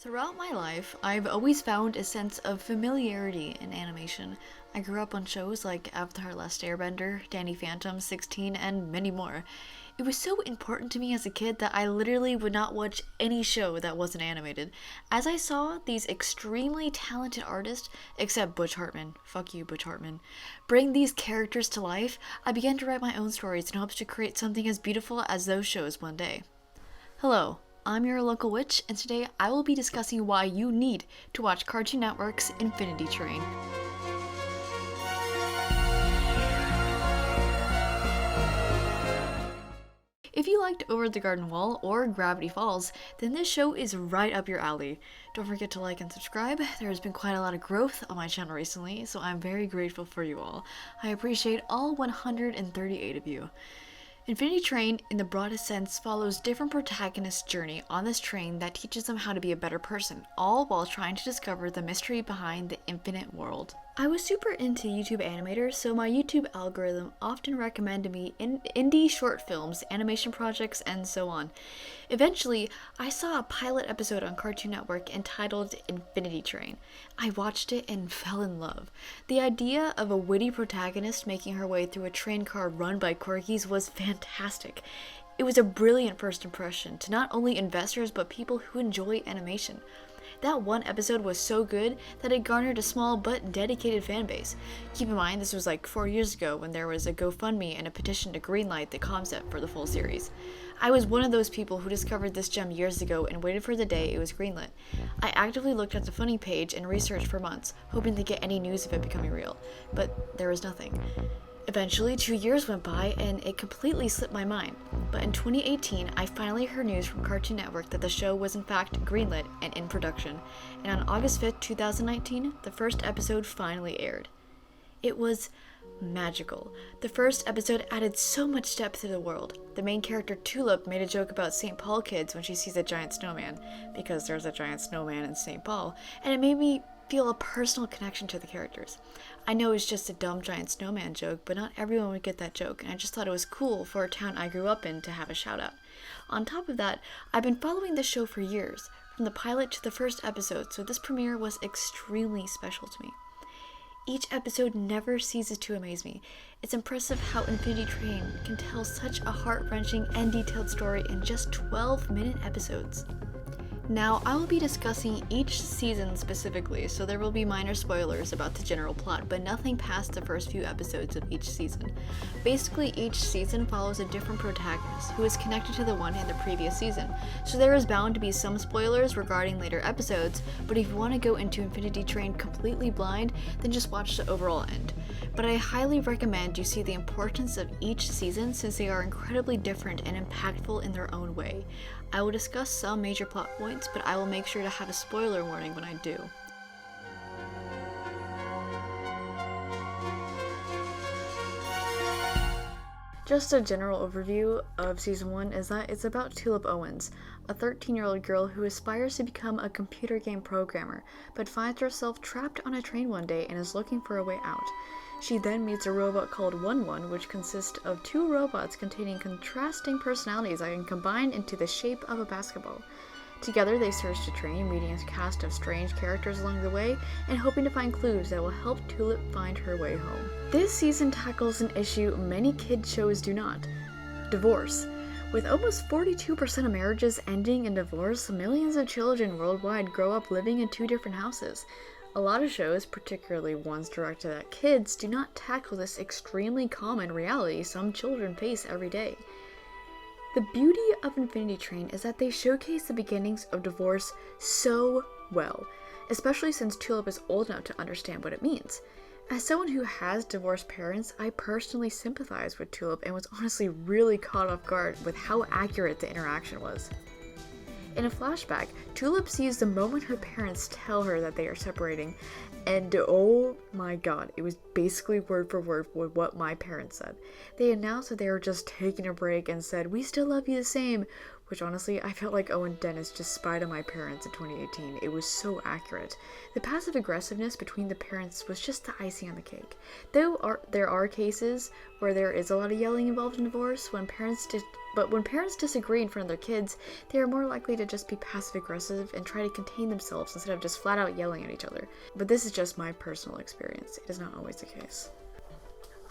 Throughout my life, I've always found a sense of familiarity in animation. I grew up on shows like Avatar: Last Airbender, Danny Phantom, 16, and many more. It was so important to me as a kid that I literally would not watch any show that wasn't animated. As I saw these extremely talented artists, except Butch Hartman, fuck you, Butch Hartman, bring these characters to life, I began to write my own stories in hopes to create something as beautiful as those shows one day. Hello, I'm your local witch, and today I will be discussing why you need to watch Cartoon Network's Infinity Train. If you liked Over the Garden Wall or Gravity Falls, then this show is right up your alley. Don't forget to like and subscribe. There has been quite a lot of growth on my channel recently, so I'm very grateful for you all. I appreciate all 138 of you. Infinity Train, in the broadest sense, follows different protagonists' journey on this train that teaches them how to be a better person, all while trying to discover the mystery behind the infinite world. I was super into YouTube animators, so my YouTube algorithm often recommended me indie short films, animation projects, and so on. Eventually, I saw a pilot episode on Cartoon Network entitled Infinity Train. I watched it and fell in love. The idea of a witty protagonist making her way through a train car run by corgis was fantastic. It was a brilliant first impression to not only investors but people who enjoy animation. That one episode was so good that it garnered a small but dedicated fan base. Keep in mind, this was like 4 years ago when there was a GoFundMe and a petition to greenlight the concept for the full series. I was one of those people who discovered this gem years ago and waited for the day it was greenlit. I actively looked at the funding page and researched for months, hoping to get any news of it becoming real, but there was nothing. Eventually, 2 years went by and it completely slipped my mind. But in 2018, I finally heard news from Cartoon Network that the show was in fact greenlit and in production. And on August 5th, 2019, the first episode finally aired. It was magical. The first episode added so much depth to the world. The main character Tulip made a joke about St. Paul kids when she sees a giant snowman, because there's a giant snowman in St. Paul, and it made me feel a personal connection to the characters. I know it's just a dumb giant snowman joke, but not everyone would get that joke, and I just thought it was cool for a town I grew up in to have a shout out. On top of that, I've been following this show for years, from the pilot to the first episode, so this premiere was extremely special to me. Each episode never ceases to amaze me. It's impressive how Infinity Train can tell such a heart-wrenching and detailed story in just 12-minute episodes. Now, I will be discussing each season specifically, so there will be minor spoilers about the general plot, but nothing past the first few episodes of each season. Basically, each season follows a different protagonist, who is connected to the one in the previous season, so there is bound to be some spoilers regarding later episodes, but if you want to go into Infinity Train completely blind, then just watch the overall end. But I highly recommend you see the importance of each season since they are incredibly different and impactful in their own way. I will discuss some major plot points, but I will make sure to have a spoiler warning when I do. Just a general overview of Season 1 is that it's about Tulip Owens, a 13-year-old girl who aspires to become a computer game programmer, but finds herself trapped on a train one day and is looking for a way out. She then meets a robot called 1-1, which consists of two robots containing contrasting personalities that can combine into the shape of a basketball. Together they search the train, meeting a cast of strange characters along the way, and hoping to find clues that will help Tulip find her way home. This season tackles an issue many kid shows do not: divorce. With almost 42% of marriages ending in divorce, millions of children worldwide grow up living in two different houses. A lot of shows, particularly ones directed at kids, do not tackle this extremely common reality some children face every day. The beauty of Infinity Train is that they showcase the beginnings of divorce so well, especially since Tulip is old enough to understand what it means. As someone who has divorced parents, I personally sympathize with Tulip and was honestly really caught off guard with how accurate the interaction was. In a flashback, Tulip sees the moment her parents tell her that they are separating, and oh my god, it was basically word for word with what my parents said. They announced that they were just taking a break and said, "We still love you the same. which honestly, I felt like Owen Dennis just spied on my parents in 2018. It was so accurate. The passive aggressiveness between the parents was just the icing on the cake. There are cases where there is a lot of yelling involved in divorce, but when parents disagree in front of their kids, they are more likely to just be passive aggressive and try to contain themselves instead of just flat out yelling at each other. But this is just my personal experience. It is not always the case.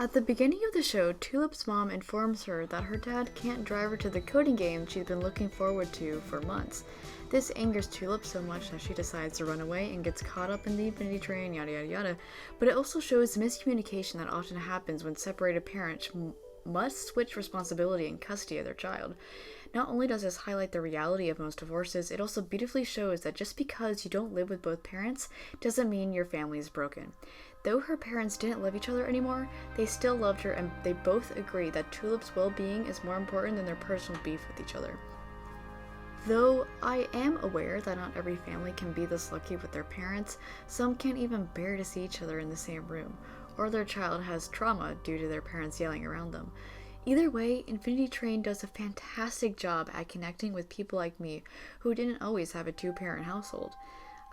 At the beginning of the show, Tulip's mom informs her that her dad can't drive her to the coding game she's been looking forward to for months. This angers Tulip so much that she decides to run away and gets caught up in the Infinity Train, yada yada yada. But it also shows miscommunication that often happens when separated parents must switch responsibility and custody of their child. Not only does this highlight the reality of most divorces, it also beautifully shows that just because you don't live with both parents doesn't mean your family is broken. Though her parents didn't love each other anymore, they still loved her, and they both agree that Tulip's well-being is more important than their personal beef with each other. Though I am aware that not every family can be this lucky with their parents, some can't even bear to see each other in the same room, or their child has trauma due to their parents yelling around them. Either way, Infinity Train does a fantastic job at connecting with people like me who didn't always have a two-parent household.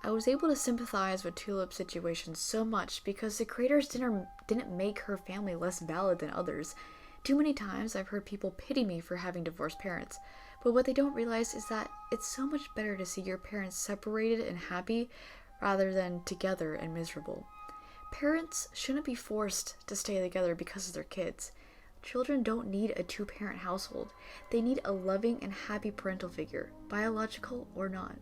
I was able to sympathize with Tulip's situation so much because the creators didn't make her family less valid than others. Too many times I've heard people pity me for having divorced parents, but what they don't realize is that it's so much better to see your parents separated and happy rather than together and miserable. Parents shouldn't be forced to stay together because of their kids. Children don't need a two-parent household. They need a loving and happy parental figure, biological or not.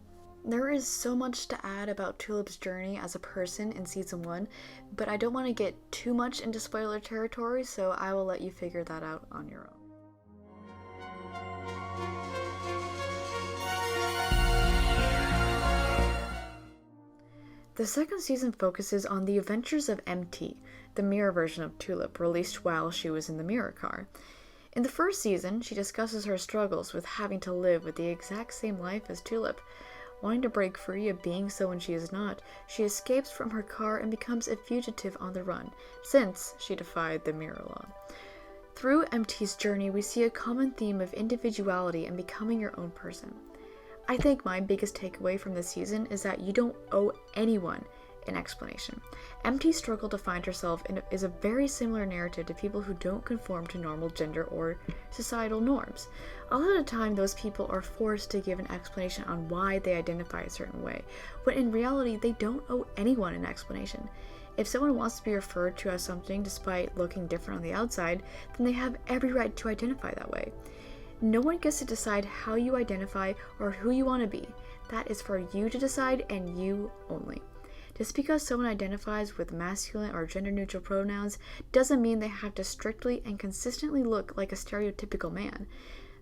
There is so much to add about Tulip's journey as a person in season 1, but I don't want to get too much into spoiler territory, so I will let you figure that out on your own. The second season focuses on the adventures of MT, the mirror version of Tulip, released while she was in the mirror car. In the first season, she discusses her struggles with having to live with the exact same life as Tulip. Wanting to break free of being someone she is not, she escapes from her car and becomes a fugitive on the run, since she defied the mirror law. Through MT's journey, we see a common theme of individuality and becoming your own person. I think my biggest takeaway from this season is that you don't owe anyone an explanation. MT's struggle to find herself is a very similar narrative to people who don't conform to normal gender or societal norms. A lot of the time, those people are forced to give an explanation on why they identify a certain way, when in reality, they don't owe anyone an explanation. If someone wants to be referred to as something despite looking different on the outside, then they have every right to identify that way. No one gets to decide how you identify or who you want to be. That is for you to decide and you only. Just because someone identifies with masculine or gender-neutral pronouns doesn't mean they have to strictly and consistently look like a stereotypical man.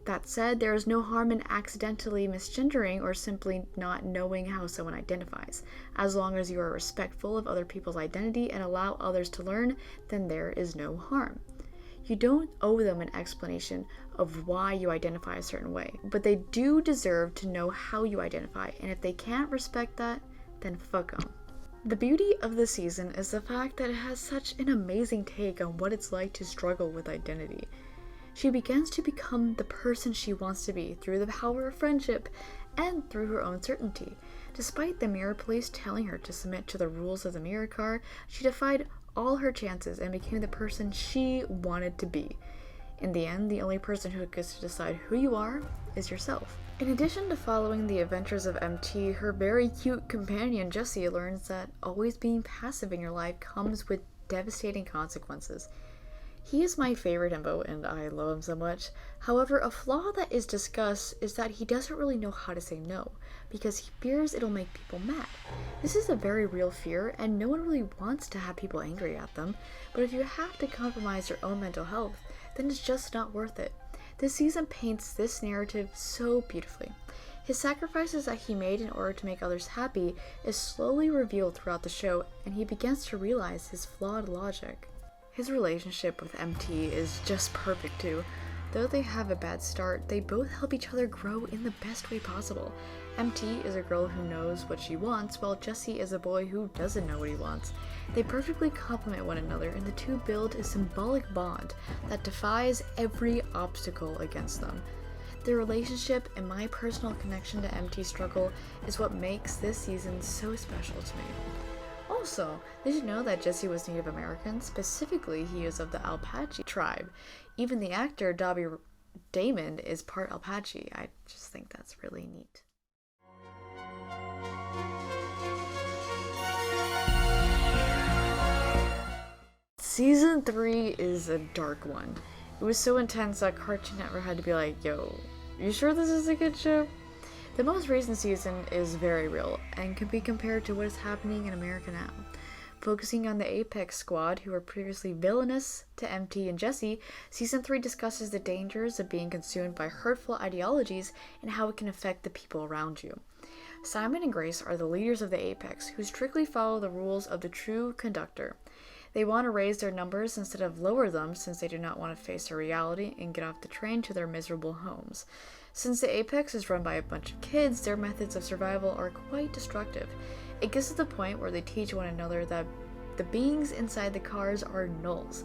That said, there is no harm in accidentally misgendering or simply not knowing how someone identifies. As long as you are respectful of other people's identity and allow others to learn, then there is no harm. You don't owe them an explanation of why you identify a certain way, but they do deserve to know how you identify, and if they can't respect that, then fuck them. The beauty of the season is the fact that it has such an amazing take on what it's like to struggle with identity. She begins to become the person she wants to be through the power of friendship and through her own certainty. Despite the mirror police telling her to submit to the rules of the mirror car, she defied all her chances and became the person she wanted to be. In the end, the only person who gets to decide who you are is yourself. In addition to following the adventures of MT, her very cute companion Jessie learns that always being passive in your life comes with devastating consequences. He is my favorite himbo and I love him so much. However, a flaw that is discussed is that he doesn't really know how to say no, because he fears it'll make people mad. This is a very real fear, and no one really wants to have people angry at them, but if you have to compromise your own mental health, then it's just not worth it. This season paints this narrative so beautifully. His sacrifices that he made in order to make others happy is slowly revealed throughout the show, and he begins to realize his flawed logic. His relationship with MT is just perfect too. Though they have a bad start, they both help each other grow in the best way possible. MT is a girl who knows what she wants, while Jesse is a boy who doesn't know what he wants. They perfectly complement one another, and the two build a symbolic bond that defies every obstacle against them. Their relationship and my personal connection to MT's struggle is what makes this season so special to me. Also, did you know that Jesse was Native American? Specifically, he is of the Apache tribe. Even the actor Dobby Damon is part Apache. I just think that's really neat. Season 3 is a dark one. It was so intense that Cartoon Network had to be like, yo, you sure this is a good show? The most recent season is very real and can be compared to what is happening in America now. Focusing on the Apex Squad, who were previously villainous to MT and Jesse, Season 3 discusses the dangers of being consumed by hurtful ideologies and how it can affect the people around you. Simon and Grace are the leaders of the Apex, who strictly follow the rules of the true conductor. They want to raise their numbers instead of lower them, since they do not want to face their reality and get off the train to their miserable homes. Since the Apex is run by a bunch of kids, their methods of survival are quite destructive. It gets to the point where they teach one another that the beings inside the cars are nulls,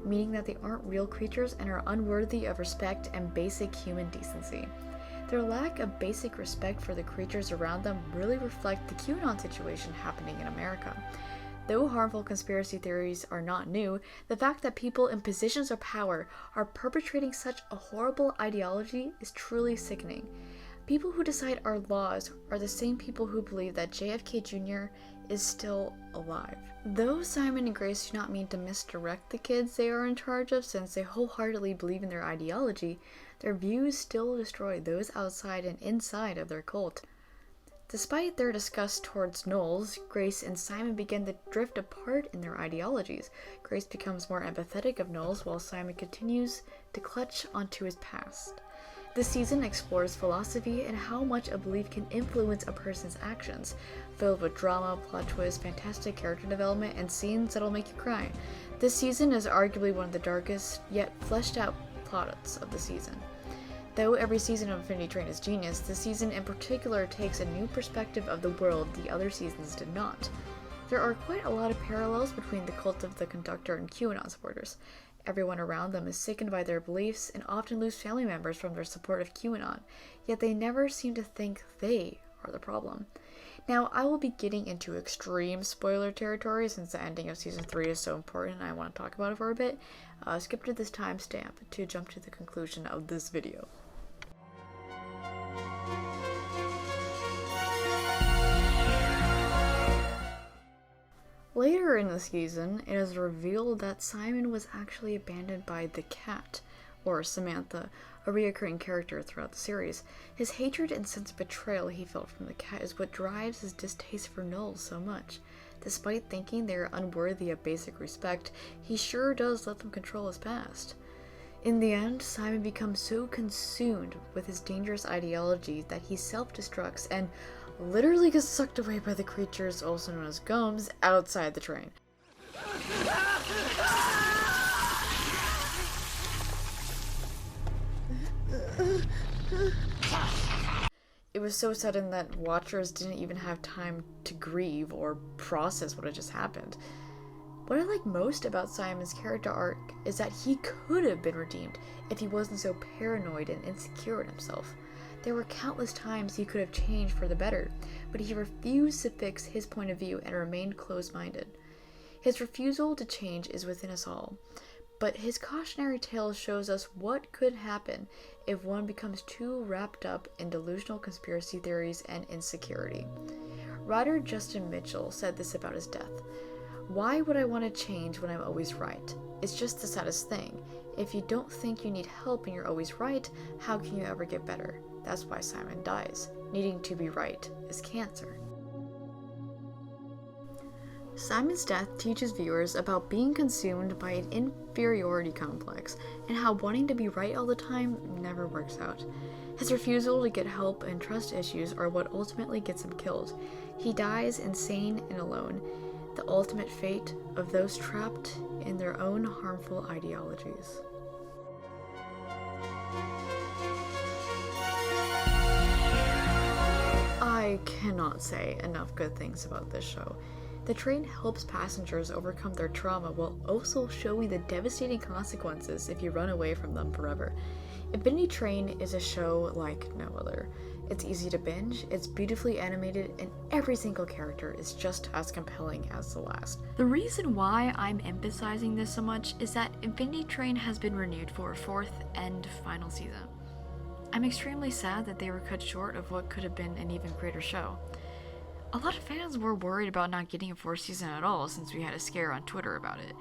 meaning that they aren't real creatures and are unworthy of respect and basic human decency. Their lack of basic respect for the creatures around them really reflect the QAnon situation happening in America. Though harmful conspiracy theories are not new, the fact that people in positions of power are perpetrating such a horrible ideology is truly sickening. People who decide our laws are the same people who believe that JFK Jr. is still alive. Though Simon and Grace do not mean to misdirect the kids they are in charge of, since they wholeheartedly believe in their ideology, their views still destroy those outside and inside of their cult. Despite their disgust towards Knowles, Grace and Simon begin to drift apart in their ideologies. Grace becomes more empathetic of Knowles, while Simon continues to clutch onto his past. This season explores philosophy and how much a belief can influence a person's actions, filled with drama, plot twists, fantastic character development, and scenes that'll make you cry. This season is arguably one of the darkest, yet fleshed out plots of the season. Though every season of Infinity Train is genius, this season in particular takes a new perspective of the world the other seasons did not. There are quite a lot of parallels between the cult of the conductor and QAnon supporters. Everyone around them is sickened by their beliefs and often lose family members from their support of QAnon, yet they never seem to think they are the problem. Now, I will be getting into extreme spoiler territory since the ending of Season 3 is so important and I want to talk about it for a bit. Skip to this timestamp to jump to the conclusion of this video. Later in the season, it is revealed that Simon was actually abandoned by the cat, or Samantha, a reoccurring character throughout the series. His hatred and sense of betrayal he felt from the cat is what drives his distaste for Knowles so much. Despite thinking they are unworthy of basic respect, he sure does let them control his past. In the end, Simon becomes so consumed with his dangerous ideology that he self-destructs and literally gets sucked away by the creatures, also known as gums, outside the train. It was so sudden that watchers didn't even have time to grieve or process what had just happened. What I like most about Simon's character arc is that he could have been redeemed if he wasn't so paranoid and insecure in himself. There were countless times he could have changed for the better, but he refused to fix his point of view and remained closed-minded. His refusal to change is within us all, but his cautionary tale shows us what could happen if one becomes too wrapped up in delusional conspiracy theories and insecurity. Writer Justin Mitchell said this about his death. "Why would I want to change when I'm always right? It's just the saddest thing. If you don't think you need help and you're always right, how can you ever get better? That's why Simon dies. Needing to be right is cancer." Simon's death teaches viewers about being consumed by an inferiority complex and how wanting to be right all the time never works out. His refusal to get help and trust issues are what ultimately gets him killed. He dies insane and alone, the ultimate fate of those trapped in their own harmful ideologies. I cannot say enough good things about this show. The train helps passengers overcome their trauma while also showing the devastating consequences if you run away from them forever. Infinity Train is a show like no other. It's easy to binge, it's beautifully animated, and every single character is just as compelling as the last. The reason why I'm emphasizing this so much is that Infinity Train has been renewed for a fourth and final season. I'm extremely sad that they were cut short of what could have been an even greater show. A lot of fans were worried about not getting a fourth season at all since we had a scare on Twitter about it.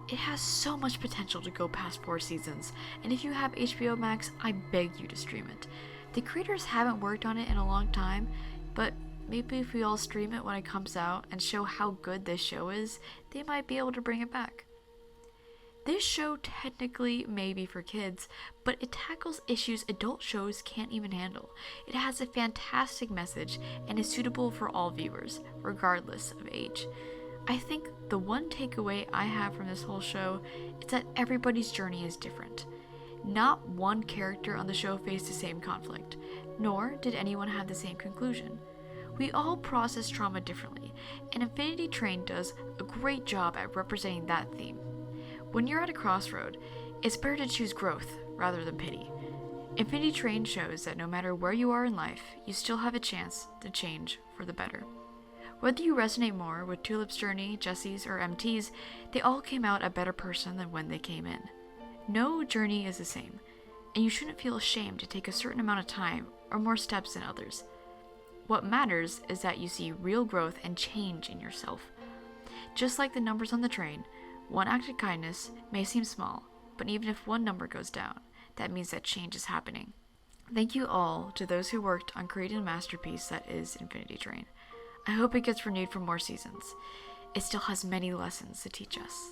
It has so much potential to go past 4 seasons, and if you have HBO Max, I beg you to stream it. The creators haven't worked on it in a long time, but maybe if we all stream it when it comes out and show how good this show is, they might be able to bring it back. This show technically may be for kids, but it tackles issues adult shows can't even handle. It has a fantastic message and is suitable for all viewers, regardless of age. I think the one takeaway I have from this whole show is that everybody's journey is different. Not one character on the show faced the same conflict, nor did anyone have the same conclusion. We all process trauma differently, and Infinity Train does a great job at representing that theme. When you're at a crossroad, it's better to choose growth rather than pity. Infinity Train shows that no matter where you are in life, you still have a chance to change for the better. Whether you resonate more with Tulip's journey, Jesse's, or MT's, they all came out a better person than when they came in. No journey is the same, and you shouldn't feel ashamed to take a certain amount of time or more steps than others. What matters is that you see real growth and change in yourself. Just like the numbers on the train, one act of kindness may seem small, but even if one number goes down, that means that change is happening. Thank you all to those who worked on creating a masterpiece that is Infinity Train. I hope it gets renewed for more seasons. It still has many lessons to teach us.